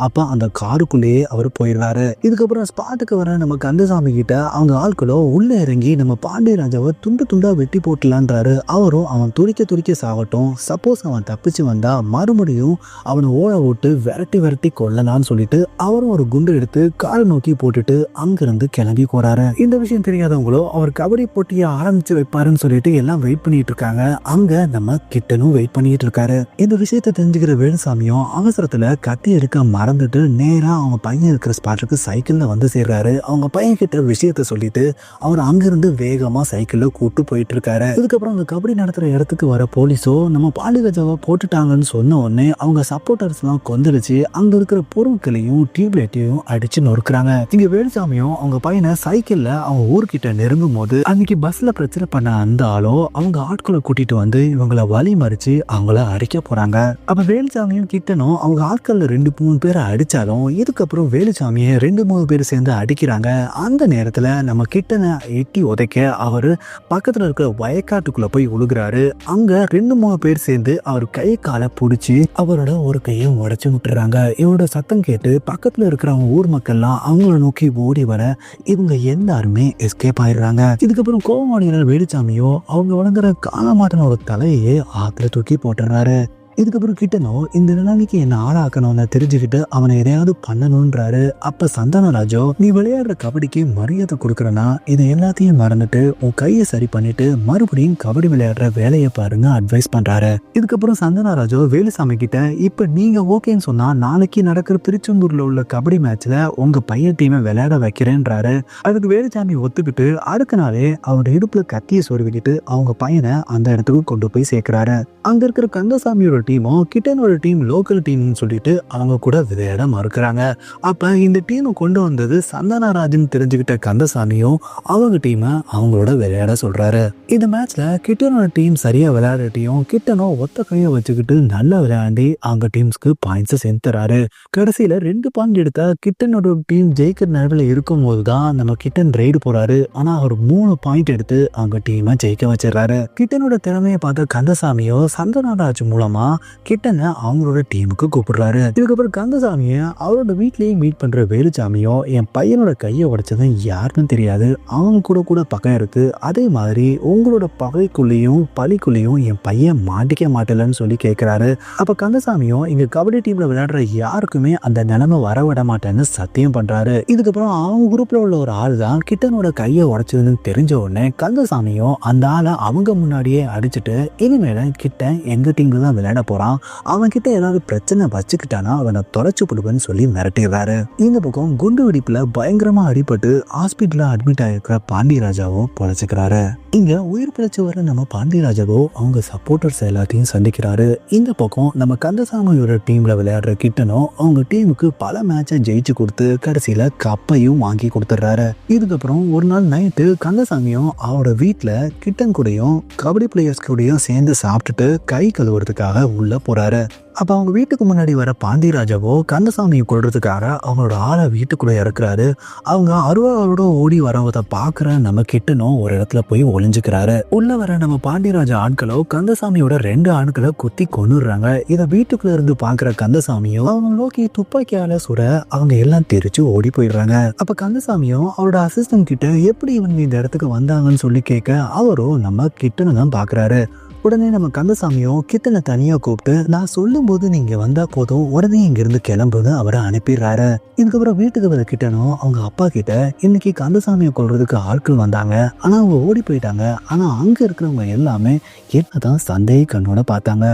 அப்ப அந்த காருக்குள்ளேயே அவர் போயிடுறாரு. இதுக்கப்புறம் ஸ்பாட்டுக்கு வர நம்ம கந்தசாமி கிட்ட அவங்க ஆட்களோ உள்ள இறங்கி நம்ம பாண்டியராஜாவை துண்டு துண்டா வெட்டி போட்டலான்றாரு. அவரும் அவன் துடிக்க சாகட்டும், சப்போஸ் அவன் தப்பிச்சு வந்தா மறுபடியும் அவனை ஓட விட்டு விரட்டி கொல்லலான்னு சொல்லிட்டு அவரும் ஒரு குண்டு எடுத்து காரை நோக்கி போட்டுட்டு அங்கிருந்து கிளம்பி போறாரு. இந்த விஷயம் தெரியாதவங்களோ அவர் கபடி போட்டியை ஆரம்பிச்சு வைப்பாருன்னு சொல்லிட்டு எல்லாம் வெயிட் பண்ணிட்டு இருக்காங்க. அங்க நம்ம கிட்டனும் வெயிட் பண்ணிட்டு இருக்காரு. இந்த விஷயத்தை தெரிஞ்சுக்கிற வேலுசாமியும் அவசரத்துல கத்தி எடுக்க மறந்துட்டு நேரா அவங்க பையன் இருக்கிற ஸ்பாட்டுக்கு சைக்கிள்ல வந்து சேர்றாரு. அவங்க பையன் கிட்ட விஷயத்த சொல்லிட்டு அவர் அங்கிருந்து வேகமா சைக்கிள்ல கூட்டு போயிட்டு இருக்காரு. இதுக்கப்புறம் அந்த கபடி நடத்துற இடத்துக்கு வர போலீஸோ நம்ம பாண்டியராஜாவை போட்டுட்டாங்கன்னு சொன்ன உடனே அவங்க சப்போர்ட்டர்ஸ் எல்லாம் கொந்தளிச்சு அங்க இருக்கிற பொருட்களையும் டியூப்லைட்டையும் அடிச்சு நொறுக்குறாங்க. இங்க வேலுசாமியும் அவங்க பையனை சைக்கிள்ல அவங்க ஊர்கிட்ட நெருங்கும் போது அன்னைக்கு பஸ்ல பிரச்சனை பண்ண அந்த ஆளோ அவங்க ஆட்களை கூட்டிட்டு வந்து இவங்களை வழி மறிச்சு அவங்கள அடிக்க போறாங்க. அப்ப வேலுசாமியும் கிட்டனும் அவங்க ஆட்கள்ல 2-3 பேரை அடிச்சாலும் இதுக்கப்புறம் வேலுசாமியை 2-3 பேர் சேர்ந்து அடிக்கிறாங்க. அந்த நேரத்துல நம்ம கிட்டனை எட்டி உதைக்க அவரு பக்கத்துல இருக்கிற வயக்காட்டுக்குள்ள போய் உழுகுறாரு. அங்க 2-3 பேர் சேர்ந்து அவர் கை காலை பிடிச்சி அவரோட ஒரு கையை உடைச்சு விட்டுறாங்க. இவரோட சத்தம் கேட்டு பக்கத்துல இருக்கிறவங்க ஊர் மக்கள்லாம் அவங்கள நோக்கி ஓடி வர இவங்க எல்லாருமே எஸ்கேப் ஆயிடுறாங்க. இதுக்கப்புறம் கோவமானியர் வேலுச்சாமியோ அவங்க வழங்குற காலமாட்டனோட தலையே ஆத்துல தூக்கி போட்டுறாரு. இதுக்கப்புறம் கிட்டனும் இந்த நிலைமைக்கு என்ன ஆளாக்கணும்னு தெரிஞ்சுக்கிட்டு அவனை எதையாவது பண்ணணும்ன்றாரு. அப்ப சந்தானராஜோ நீ விளையாடுற கபடிக்கு மரியாதை கொடுக்கறனா இதை எல்லாத்தையும் மறந்துட்டு உன் கையை சரி பண்ணிட்டு மறுபடியும் கபடி விளையாடுற வேலையை பாருங்க அட்வைஸ் பண்றாரு. இதுக்கப்புறம் சந்தானராஜோ வேலுசாமி கிட்ட இப்ப நீங்க ஓகேன்னு சொன்னா நாளைக்கு நடக்கிற திருச்செந்தூர்ல உள்ள கபடி மேட்ச்ல உங்க பையன் டீமை விளையாட வைக்கிறேன்றாரு. அதுக்கு வேலுசாமி ஒத்துக்கிட்டு அடுத்த நாளே அவரோட இடுப்புல கத்தியை சொருவிக்கிட்டு அவங்க பையனை அந்த இடத்துக்கு கொண்டு போய் சேர்க்கிறாரு. அங்க இருக்கிற கந்தசாமியோட டீமும் கிட்டனோட டீம் லோக்கல் டீம்னு சொல்லிட்டு அவங்க கூட விளையாட மறுக்கிறாங்க. அப்ப இந்த டீமை கொண்டு வந்தது சந்தானராஜன் தெரிஞ்சுக்கிட்ட கந்தசாமியும் அவங்க டீமை அவங்களோட விளையாட சொல்றாரு. இந்த மேட்ச்ல கிட்டனோட டீம் சரியா விளையாடட்டியும் கிட்டனோ ஒத்த கையை வச்சுக்கிட்டு நல்லா விளையாண்டி அவங்க டீம்ஸ்க்கு பாயிண்ட்ஸ் சேர்த்துறாரு. கடைசியில 2 பாயிண்ட் எடுத்த கிட்டனோட டீம் ஜெயிக்கிற நிலையில இருக்கும் போதுதான் நம்ம கிட்டன் ரைடு போறாரு. ஆனா அவர் 3 பாயிண்ட் எடுத்து அவங்க டீமை ஜெயிக்க வச்சிடறாரு. கிட்டனோட திறமையை பார்த்த கந்தசாமியோ சந்தானராஜ் மூலமா கிட்டனை அவங்களோட டீமுக்கு கூப்பிடுறாரு. இதுக்கப்புறம் கந்தசாமியை அவரோட வீட்லயே மீட் பண்ற வேலுச்சாமியோ என் பையனோட கையை உடைச்சது யாருன்னு தெரியாது, அவங்க கூட பக்கம் இருக்கு, அதே மாதிரி உங்களோட பகைக்குள்ளேயும் பழிக்குள்ளேயும் என் பையன் மாட்டிக்க மாட்டலன்னு சொல்லி கேட்கிறாரு. அப்ப கந்தசாமியும் இங்க கபடி டீம்ல விளையாடுற யாருக்குமே அந்த நிலைமை வர விட மாட்டேன்னு சத்தியம் பண்றாரு. இதுக்கப்புறம் அவங்க குரூப்ல உள்ள ஒரு ஆள் தான் கிட்டனோட கையை உடைச்சதுன்னு தெரிஞ்ச உடனே கந்தசாமியும் அந்த ஆளை அவங்க முன்னாடியே அடிச்சுட்டு இனிமேல கிட்ட எங்க டீம்ல தான் விளையாட போறான், அவன் கிட்ட ஏதாவது பிரச்சனை வச்சுக்கிட்டானா அவனை தொலைச்சு போடுவேன்னு சொல்லி மிரட்டிடுறாரு. இந்த பக்கம் குண்டு வெடிப்புல பயங்கரமா அடிபட்டு ஹாஸ்பிட்டல்ல அட்மிட் ஆயிருக்கிற பாண்டியராஜாவும் பொழைச்சுக்கிறாரு. இங்க உயிர் பிழைச்சு வர நம்ம பாண்டியராஜாவோ அவங்க சப்போர்ட்டர்ஸ் எல்லாத்தையும் சந்திக்கிறாரு. இந்த பக்கம் நம்ம கந்தசாமியோட டீம்ல விளையாடுற கிட்டனும் அவங்க டீமுக்கு பல மேட்சை ஜெயிச்சு கொடுத்து கடைசியில கப்பையும் வாங்கி கொடுத்துட்றாரு. இதுக்கப்புறம் ஒரு நாள் நைட்டு கந்தசாமியும் அவரோட வீட்டுல கிட்டன் கூடயும் கபடி பிளேயர்ஸ் கூடயும் சேர்ந்து சாப்பிட்டுட்டு கை கழுவுறதுக்காக உள்ள போறாரு. அப்ப அவங்க வீட்டுக்கு முன்னாடி வர பாண்டியராஜாவோ கந்தசாமியை கொள்றதுக்காக அவங்களோட ஆளை வீட்டுக்குள்ள இறக்குறாரு. அவங்க அருவாவோட ஓடி வரவதை பாக்குற நம்ம கிட்டனும் ஒரு இடத்துல போய் ஒளிஞ்சுக்கிறாரு. உள்ள வர நம்ம பாண்டியராஜா ஆட்களோ கந்தசாமியோட 2 ஆட்களை குத்தி கொன்னுடுறாங்க. இதை வீட்டுக்குள்ள இருந்து பாக்குற கந்தசாமியும் அவங்க நோக்கி துப்பாக்கியால சுட அவங்க எல்லாம் தெரிச்சு ஓடி போயிடுறாங்க. அப்ப கந்தசாமியும் அவரோட அசிஸ்டன்ட் கிட்ட எப்படி இவங்க இந்த இடத்துக்கு வந்தாங்கன்னு சொல்லி கேட்க அவரும் நம்ம கிட்டனு தான் பாக்குறாரு. உடனே நம்ம கந்தசாமியும் கிட்டனை தனியா கூப்பிட்டு நான் சொல்லும் போது நீங்க வந்தா போதும் உடனே இங்க இருந்து கிளம்புன்னு அவரை அனுப்பிடுறாரு. இதுக்கப்புறம் வீட்டுக்கு வர கிட்டனும் அவங்க அப்பா கிட்ட இன்னைக்கு கந்தசாமியை கொல்றதுக்கு ஆட்கள் வந்தாங்க, ஆனா அவங்க ஓடி போயிட்டாங்க. ஆனா அங்க இருக்கிறவங்க எல்லாமே என்னதான் சந்தேக கண்ணோட பார்த்தாங்க.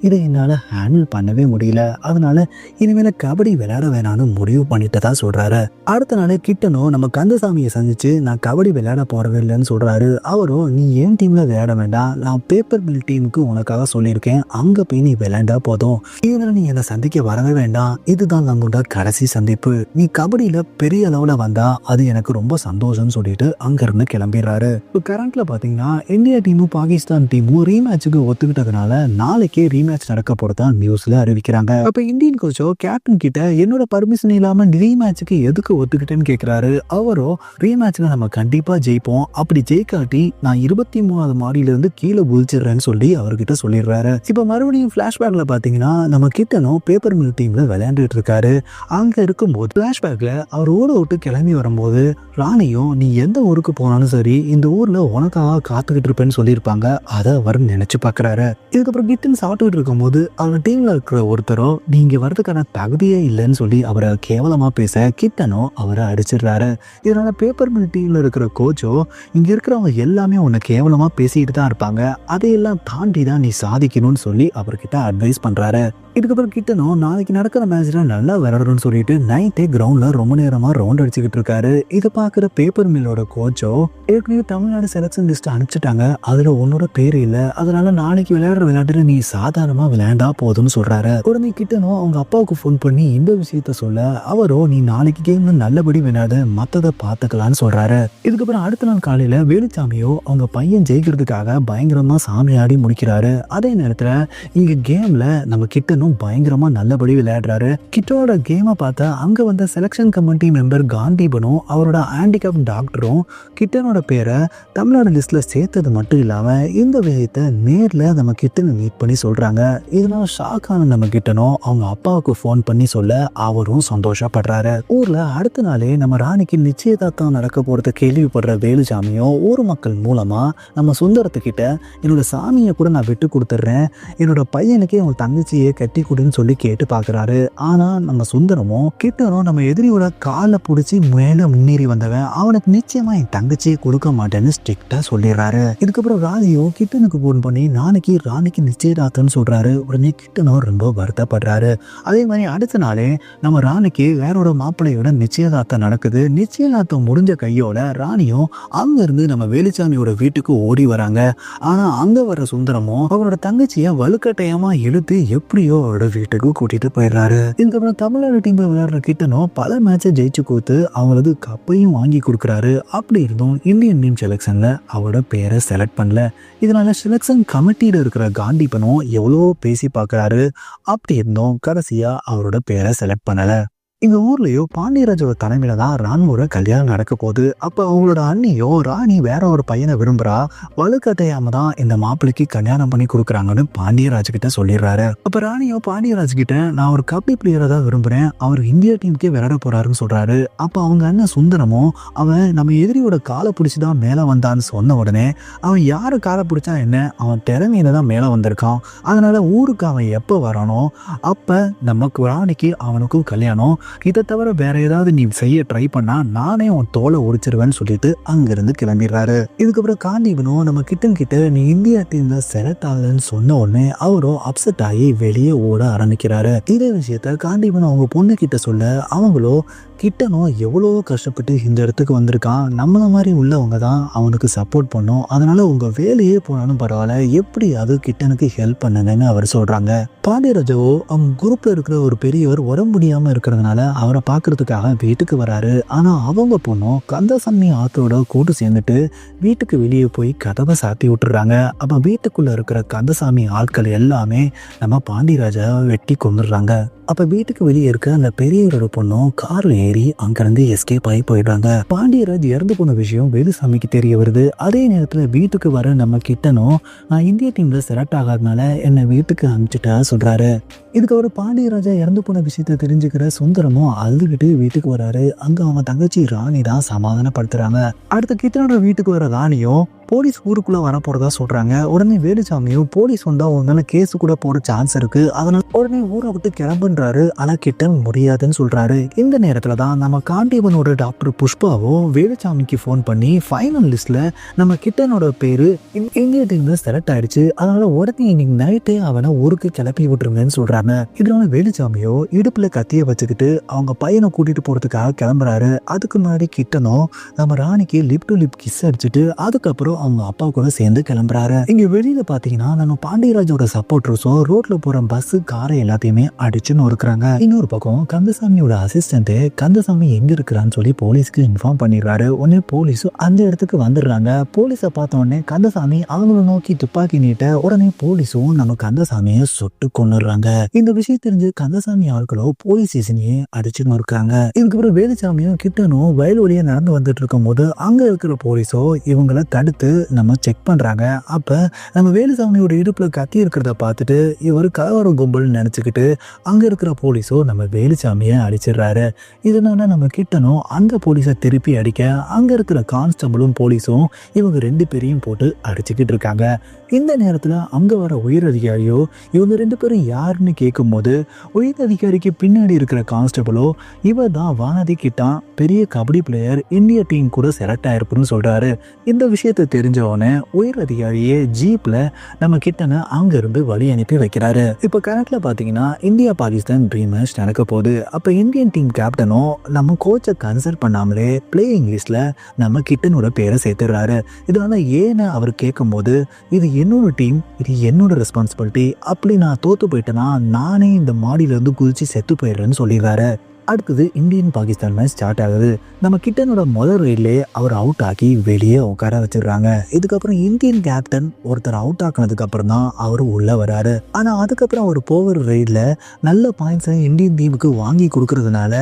இதை என்னால ஹேண்டில் பண்ணவே முடியல, அதனால இனிமேல கபடி விளையாட வேணாம்னு முடிவு பண்ணிட்டதா சொல்றாரு. அடுத்த நாள் கிட்டனும் நம்ம கந்தசாமியை சந்திச்சு நான் கபடி விளையாட போறவே இல்லைன்னு சொல்றாரு. அவரும் நீ ஏன் டீம்ல விளையாட வேண்டாம், நான் பேப்பர் மில் டீமுக்கு உனக்காக சொல்லியிருக்கேன், அங்க போய் நீ விளையாண்டா போதும், இதனால நீ என்னை சந்திக்க வரவே வேண்டாம், இதுதான் நம்மளோட கடைசி சந்திப்பு, நீ கபடியில பெரிய அளவுல வந்தா அது எனக்கு ரொம்ப சந்தோஷம்னு சொல்லிட்டு அங்க இருந்து கிளம்பிடுறாரு. இப்போ கரண்ட்ல பாத்தீங்கன்னா இந்தியா டீமும் பாகிஸ்தான் டீமும் ரீமேட்சுக்கு ஒத்துக்கிட்டதுனால நாளைக்கே ரீமேட்ச் நடக்க போறதா நியூஸ்ல அறிவிக்கிறாங்க. அப்ப இந்தியன் கோச்சோ கேப்டன் கிட்ட என்னோட பர்மிஷன் இல்லாம ரீமேட்சுக்கு எதுக்கு ஒத்துக்கிட்டேன்னு கேட்கிறாரு. அவரோ ரீமேட்ச்ல நம்ம கண்டிப்பா ஜெயிப்போம், அப்படி ஜெயிக்காட்டி நான் 23வது மாடியில இருந்து கீழே குதிச்சிடுறேன்னு சொல்லி அவர்கிட்ட சொல்லிடுறாரு. இப்ப மறுபடியும் பிளாஷ்பேக்ல பாத்தீங்கன்னா நம்ம கிட்டனும் பேப்பர் மில் டீம்ல விளையாண்டுட்டு இருக்காரு. அங்க இருக்கும்போது பிளாஷ்பேக்ல அவர் ஊரை விட்டு கிளம்பி வரும்போது ராணியும் நீ எந்த ஊருக்கு போனாலும் சரி இந்த ஊர்ல உனக்காக காத்துக்கிட்டு இருப்பேன்னு சொல்லியிருப்பாங்க, அதை அவர் நினைச்சு பாக்குறாரு. இதுக்கப்புறம் கிட்டன் சாப்பிட்டுட்டு இருக்கும்போது அவர் டீம்ல இருக்கிற ஒருத்தரோ நீங்க வரதுக்கான தகுதியே இல்லைன்னு சொல்லி அவரை கேவலமா பேச கிட்டனும் அவரை அடிச்சிடுறாரு. இதனால பேப்பர் மில் டீம்ல இருக்கிற கோச்சோ இங்க இருக்கிறவங்க எல்லாமே உன்னை கேவலமா பேசிட்டு தான் இருப்பாங்க, அதையெல்லாம் தாண்டி தான் நீ சாதிக்கணும்னு சொல்லி அவர்கிட்ட அட்வைஸ் பண்றாரு. இதுக்கப்புறம் கிட்டனும் நாளைக்கு நடக்கிற மேட்ச்ல நல்லா விளையாடணும்னு சொல்லிட்டு நைட்டே கிரவுண்ட்ல ரொம்ப நேரமா ரவுண்ட் அடிச்சுக்கிட்டு இருக்காரு. இதை பாக்குற பேப்பர் மில்லோட கோச்சோ ஏற்கனவே தமிழ்நாடு செலக்ஷன் லிஸ்ட் அனுப்பிச்சிட்டாங்க, அதுல உன்னோட பேர் இல்ல, அதனால நாளைக்கு விளையாடுற விளையாட்டுல நீ சாதாரணமா விளையாண்டா போதும்னு சொல்றாரு. உடனே கிட்டனும் அவங்க அப்பாவுக்கு ஃபோன் பண்ணி இந்த விஷயத்த சொல்ல அவரோ நீ நாளைக்கு கேம்ல நல்லபடி விளையாட மத்ததை பாத்துக்கலான்னு சொல்றாரு. இதுக்கப்புறம் அடுத்த நாள் காலையில வேலுச்சாமியோ அவங்க பையன் ஜெயிக்கிறதுக்காக பயங்கரமா சாமி ஆடி முடிக்கிறாரு. அதே நேரத்துல இங்க கேம்ல நம்ம கிட்டனும் பயங்கரமா நல்லபடி விளையாடுறாரு. கிட்டோட கேமை பார்த்தா அங்க வந்த செலக்ஷன் கமிட்டி மெம்பர் காந்திபனும் அவரோட ஹேண்டிகேப் டாக்டரும் கிட்டனோட பேரை தமிழ்நாடு லிஸ்ட்ல சேர்த்தது மட்டும் இல்லாம இந்த விஷயத்தை நேர்ல நம்ம கிட்டனை மீட் பண்ணி சொல்றாங்க. இதனால ஷாக் ஆன நம்ம கிட்டனும் அவங்க அப்பாவுக்கு ஃபோன் பண்ணி சொல்ல அவரும் சந்தோஷப்படுறாரு. ஊர்ல அடுத்த நாளே நம்ம ராணிக்கு நிச்சயதார்த்தம் நடக்க போறத கேள்விப்படுற வேலுசாமியும் ஊர் மக்கள் மூலமா நம்ம சுந்தரத்துக்கிட்ட என்னோட சாமியை கூட நான் விட்டு கொடுத்துட்றேன், என்னோட பையனுக்கே அவங்க தங்கச்சியை கட்டி கொடுன்னு சொல்லி கேட்டு பாக்குறாரு. ஆனா நம்ம சுந்தரமும் கிட்டனும் நம்ம எதிரியோட காலை பிடிச்சி மேல முன்னேறி வந்தவன், அவனுக்கு நிச்சயமா என் தங்கச்சியை கொடுக்க மாட்டேன்னு ஸ்ட்ரிக்டா சொல்லிடுறாரு. இதுக்கப்புறம் ராணியோ கிட்டனுக்கு போன் பண்ணி நாளைக்கு ராணிக்கு நிச்சயதார்த்தம்னு சொல்றாரு. உடனே கிட்டனும் ரொம்ப வருத்தப்படுறாரு. அதே மாதிரி அடுத்த நாளே நம்ம ராணிக்கு வேறோட மாப்பிள்ளையோட நிச்சயதார்த்தம் நடக்குது. நிச்சயதார்த்தம் முடிஞ்ச கையோட ராணியும் அங்க இருந்து நம்ம வேலுச்சாமியோட வீட்டுக்கு ஓடி வராங்க. ஆனா அங்க வர சுந்தரமும் அவரோட தங்கச்சிய வலுக்கட்டாயமா இழுத்து எப்படியோ அவரோட வீட்டுக்கு கூட்டிட்டு போயிடுறாரு. இதுக்கப்புறம் தமிழ்நாடு டீம்ல விளையாடுற கிட்டனும் பல மேட்சை ஜெயிச்சு கொடுத்து அவங்களது கப்பையும் வாங்கி கொடுக்குறாரு. அப்படி இருந்தும் இந்தியன் டீம் செலக்ஷன்ல அவரோட பேரை செலக்ட் பண்ணல. இதனால செலக்ஷன் கமிட்டியில இருக்கிற காந்திபனும் எவ்வளவோ பேசி பார்க்கறாரு. அப்படி இருந்தும் கடைசியா அவரோட பேரை செலக்ட் பண்ணல. எங்க ஊர்லயோ பாண்டியராஜோட தலைமையில தான் ராணுவோட கல்யாணம் நடக்க போகுது. அப்ப அவங்களோட அண்ணியோ ராணி வேற ஒரு பையனை விரும்புறா, வலுக்கட்டாயாம தான் இந்த மாப்பிள்ளைக்கு கல்யாணம் பண்ணி கொடுக்குறாங்கன்னு பாண்டியராஜ் கிட்ட சொல்லிடுறாரு. அப்ப ராணியோ பாண்டியராஜ் கிட்ட நான் ஒரு கபடி பிளேயரை தான் விரும்புறேன், அவர் இந்தியா டீமுக்கே விளையாட போறாருன்னு சொல்றாரு. அப்ப அவங்க அண்ணன் சுந்தரமும் அவன் நம்ம எதிரியோட காலை பிடிச்சிதான் மேல வந்தான்னு சொன்ன உடனே அவன் யாரு காலை பிடிச்சா என்ன, அவன் திறமையில தான் மேல வந்திருக்கான், அதனால ஊருக்கு அவன் எப்ப வரணும் அப்ப நமக்கு ராணிக்கு அவனுக்கும் கல்யாணம், இதை தவிர வேற ஏதாவது நீ செய்ய ட்ரை பண்ணா நானே உன் தோலை உரிச்சிருவேன்னு சொல்லிட்டு அங்கிருந்து கிளம்பிடுறாரு. இதுக்கப்புறம் காந்திபனும் நம்ம கிட்ட நீ இந்தியா டீம்ல செலக்ட் ஆகலன்னு சொன்ன உடனே அவரும் அப்செட் ஆகி வெளியே ஓட ஆரம்பிக்கிறாரு. இதே விஷயத்த காந்திபன் அவங்க பொண்ணு கிட்ட சொல்ல அவங்களோ கிட்டனும் எவ்வளோ கஷ்டப்பட்டு இந்த இடத்துக்கு வந்திருக்கான், நம்மள மாதிரி உள்ளவங்க தான் அவனுக்கு சப்போர்ட் பண்ணும், அதனால உங்க வேலையே போனாலும் பரவாயில்ல எப்படியாவது கிட்டனுக்கு ஹெல்ப் பண்ணுங்கன்னு அவர் சொல்றாங்க. பாண்டியராஜவோ அவங்க குரூப்ல இருக்கிற ஒரு பெரியவர் உடம்பு முடியாம இருக்கிறதுனால அவரை பாக்குறதுக்காக வீட்டுக்கு வராரு. ஆனா அவங்க பொண்ணும் கந்தசாமி ஆத்தோட கூட்டு சேர்ந்துட்டு வீட்டுக்கு வெளியே போய் கதவை சாத்தி விட்டுறாங்க. அப்ப வீட்டுக்குள்ள இருக்கிற கந்தசாமி ஆட்கள் எல்லாமே நம்ம பாண்டியராஜா வெட்டி கொண்டுடுறாங்க. அப்ப வீட்டுக்கு வெளியே இருக்க அந்த பெரியவரோட பொண்ணும் கார்ல ஏறி அங்கிருந்து எஸ்கேப் ஆகி போயிடுறாங்க. பாண்டியராஜ் இறந்து போன விஷயம் வேலுசாமிக்கு தெரிய வருது. அதே நேரத்துல வீட்டுக்கு வர நம்ம கிட்டனும் நான் இந்திய டீம்ல செலக்ட் ஆகாதனால என்னை வீட்டுக்கு அனுப்பிச்சுட்டா சொல்றாரு. இதுக்கப்புறம் பாண்டியராஜா இறந்து போன விஷயத்த தெரிஞ்சுக்கிற சுந்தரமும் அழுதுகிட்டு வீட்டுக்கு வராரு. அங்க அவன் தங்கச்சி ராணி தான் சமாதானப்படுத்துறாங்க. அடுத்த கிட்டனோட வீட்டுக்கு வர ராணியும் போலீஸ் ஊருக்குள்ள வர போறதா சொல்றாங்க. உடனே வேலுச்சாமியும் போலீஸ் வந்தா உங்க மேல கேஸ் கூட போற சான்ஸ் இருக்கு, அதனால உடனே ஊரை விட்டு கிளம்புன்றாரு. ஆனா கிட்டன் முடியாதுன்னு சொல்றாரு. இந்த நேரத்துல தான் நம்ம காண்டீபனோட டாக்டர் புஷ்பாவும் வேலுச்சாமிக்கு ஃபோன் பண்ணி ஃபைனல் லிஸ்ட்ல நம்ம கிட்டனோட பேரு இந்திய டீம்ல செலக்ட் ஆயிடுச்சு, அதனால உடனே இன்னைக்கு நைட்டே அவனை ஊருக்கு கிளப்பி விட்டுருங்கன்னு சொல்றாங்க. இதனால வேலுச்சாமியோ இடுப்புல கத்திய வச்சுக்கிட்டு அவங்க பையனை கூட்டிட்டு போறதுக்காக கிளம்புறாரு. அதுக்கு முன்னாடி கிட்டனும் நம்ம ராணிக்கு லிப் டு லிப் கிஸ் அடிச்சுட்டு அதுக்கப்புறம் அவங்க அப்பா கூட சேர்ந்து கிளம்புறாரு. இங்க வெளியில பாத்தீங்கன்னா நம்ம பாண்டியராஜோட சப்போர்ட்டர்ஸும் ரோட்ல போற பஸ் காரை எல்லாத்தையுமே அடிச்சுன்னு இருக்கிறாங்க. இன்னொரு பக்கம் கந்தசாமியோட அசிஸ்டன்ட் கந்தசாமி எங்க இருக்கிறான்னு சொல்லி போலீஸ்க்கு இன்ஃபார்ம் பண்ணிடுறாரு. உடனே போலீஸும் அந்த இடத்துக்கு வந்துடுறாங்க. போலீஸை பார்த்த உடனே கந்தசாமி அவங்கள நோக்கி துப்பாக்கி நீட்ட உடனே போலீஸும் நம்ம கந்தசாமியை சுட்டு கொண்டுடுறாங்க. இந்த விஷயம் தெரிஞ்சு கந்தசாமி ஆட்களோ போலீஸ் ஸ்டேஷனையே அடிச்சுன்னு இருக்காங்க. இதுக்கப்புறம் வேலுச்சாமியும் கிட்டனும் வயல்வெளியே நடந்து வந்துட்டு இருக்கும் போது அங்க இருக்கிற போலீஸோ இவங்களை தடுத்து நம்ம செக் பண்றாங்க. அப்ப நம்ம வேலுசாமியோட இடுப்புல கத்தி இருக்கிறத பார்த்துட்டு இவர் கலவர கும்பல் நினைச்சுக்கிட்டு அங்க இருக்கிற போலீஸோ நம்ம வேலுசாமியை அடிச்சிடுறாரு. இதனால நம்ம கிட்டனும் அந்த போலீஸை திருப்பி அடிக்க அங்க இருக்கிற கான்ஸ்டபிளும் போலீஸும் இவங்க 2 பேரையும் போட்டு அடிச்சுக்கிட்டு இருக்காங்க. இந்த நேரத்துல அங்க வர உயர் அதிகாரியோ இவங்க 2 பேரும் யாருன்னு கேட்கும் போது உயர் அதிகாரிக்கு பின்னாடி இருக்கிற கான்ஸ்டபிளோ இவர் தான் வானதி கிட்டான், பெரிய கபடி பிளேயர், இந்திய டீம் கூட செலக்ட் ஆயிருப்புன்னு சொல்றாரு. இந்த விஷயத்தை தெரிஞ்சவொடனே உயர் அதிகாரியே ஜீப்ல நம்ம கிட்டனை அங்க இருந்து வழி அனுப்பி வைக்கிறாரு. இப்ப கரெக்ட்ல பாத்தீங்கன்னா இந்தியா பாகிஸ்தான் ட்ரீம் மேட்ச் நடக்க போகுது. அப்ப இந்தியன் டீம் கேப்டனும் நம்ம கோச்சை கன்சல்ட் பண்ணாமலே பிளேயிங் லிஸ்ட்ல நம்ம கிட்டனோட பேரை சேர்த்துடுறாரு. இதனால ஏன்னு அவர் கேட்கும் போது இது என்னோட டீம், இது என்னோட ரெஸ்பான்சிபிலிட்டி, அப்படி நான் தோத்து போயிட்டேன்னா நானே இந்த மாடியில இருந்து குதிச்சு செத்து போயிடுறேன்னு சொல்லிடுறாரு. அடுத்தது இந்தியன் பாகிஸ்தான் மேட்ச் ஸ்டார்ட் ஆகுது. நம்ம கிட்டனோட முதல் ரைட்லே அவர் அவுட் ஆக்கி வெளியே உட்கார வச்சிடுறாங்க. இதுக்கப்புறம் இந்தியன் கேப்டன் ஒருத்தர் அவுட் ஆக்கினதுக்கு அப்புறம் தான் அவர் உள்ள வராரு. ஆனா அதுக்கப்புறம் அவர் போவர் ரைட்ல நல்ல பாயிண்ட்ஸை இந்தியன் டீமுக்கு வாங்கி கொடுக்கறதுனால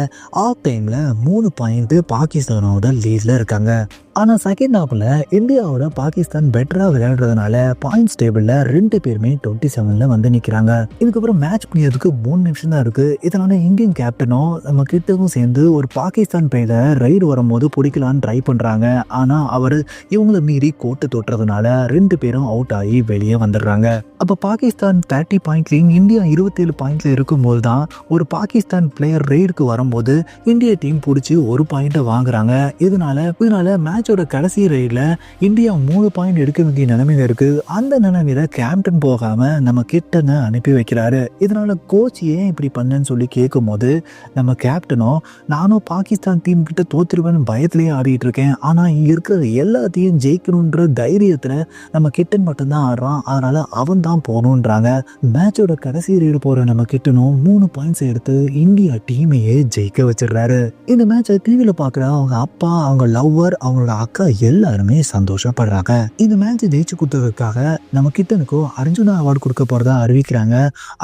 ஆஃப் டைம்ல 3 பாயிண்ட் பாகிஸ்தானோட லீட்ல இருக்காங்க. ஆனா செகண்ட் ஹாஃப்ல இந்தியாவோட பாகிஸ்தான் பெட்டரா விளையாடுறதுனால பாயிண்ட்ஸ் டேபிள்ல 2 பேருமே 27ல வந்து நிக்கிறாங்க. இதுக்கப்புறம் மேட்ச் முடியறதுக்கு 3 நிமிஷம் தான் இருக்கு. இதனால இந்தியன் கேப்டனும் நம்ம கிட்டவும் சேர்ந்து ஒரு பாகிஸ்தான் பையில ரைடு வரும்போது பிடிக்கலான்னு ட்ரை பண்றாங்க. ஆனா அவர் இவங்களை மீறி கோட்டை தொட்டுறதுனால 2 பேரும் அவுட் ஆகி வெளியே வந்துடுறாங்க. அப்ப பாகிஸ்தான் 30 பாயிண்ட்லையும் இந்தியா 27 பாயிண்ட்ல இருக்கும்போது தான் ஒரு பாகிஸ்தான் பிளேயர் ரைடுக்கு வரும்போது இந்திய டீம் பிடிச்சி 1 பாயிண்ட்டை வாங்குறாங்க. இதனால மேட்சோட கடைசி ரைட்ல இந்தியா 3 பாயிண்ட் எடுக்க வேண்டிய நிலைமையில இருக்கு. அந்த நிலைமையில கேப்டன் போகாம நம்ம கிட்டனை அனுப்பி வைக்கிறாரு. இதனால கோச் ஏன் இப்படி பண்ணன்னு சொல்லி கேட்கும் போது நம்ம கேப்டனும் நானும் பாகிஸ்தான் டீம் கிட்ட தோத்துருவேன்னு பயத்திலேயே ஆடிட்டு இருக்கேன், ஆனா இங்க இருக்கிற எல்லாத்தையும் ஜெயிக்கணும்ன்ற தைரியத்துல நம்ம கிட்டன் மட்டும்தான் ஆடுறான், அதனால அவன் தான் போகணுன்றாங்க. மேட்சோட கடைசி ரைடு போற நம்ம கிட்டனும் 3 பாயிண்ட்ஸ் எடுத்து இந்தியா டீமையே ஜெயிக்க வச்சிடுறாரு. இந்த மேட்சை டிவியில பாக்குற அவங்க அப்பா, அவங்க லவ்வர், அவங்களோட அக்கா எல்லாருமே சந்தோஷப்படுறாங்க. இந்த மேட்ச் ஜெயிச்சு கொடுத்ததுக்காக நம்ம கிட்டனுக்கும் அர்ஜுனா அவார்டு கொடுக்க போறதா அறிவிக்கிறாங்க.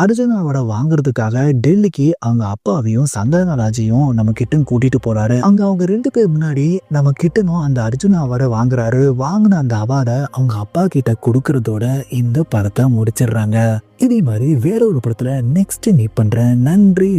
அர்ஜுனா அவார்டை வாங்குறதுக்காக டெல்லிக்கு அவங்க அப்பாவையும் சந்தனராஜையும் நம்ம கிட்டன் கூட்டிட்டு போறாரு. அங்க அவங்க 2 பேர் முன்னாடி நம்ம கிட்டனும் அந்த அர்ஜுனா அவார்டை வாங்குறாரு. வாங்கின அந்த அவார்டை அவங்க அப்பா கிட்ட கொடுக்கறதோட இந்த படத்தை முடிச்சிடுறாங்க. இதே மாதிரி வேற ஒரு படத்துல நெக்ஸ்ட் மீட் பண்றேன். நன்றி.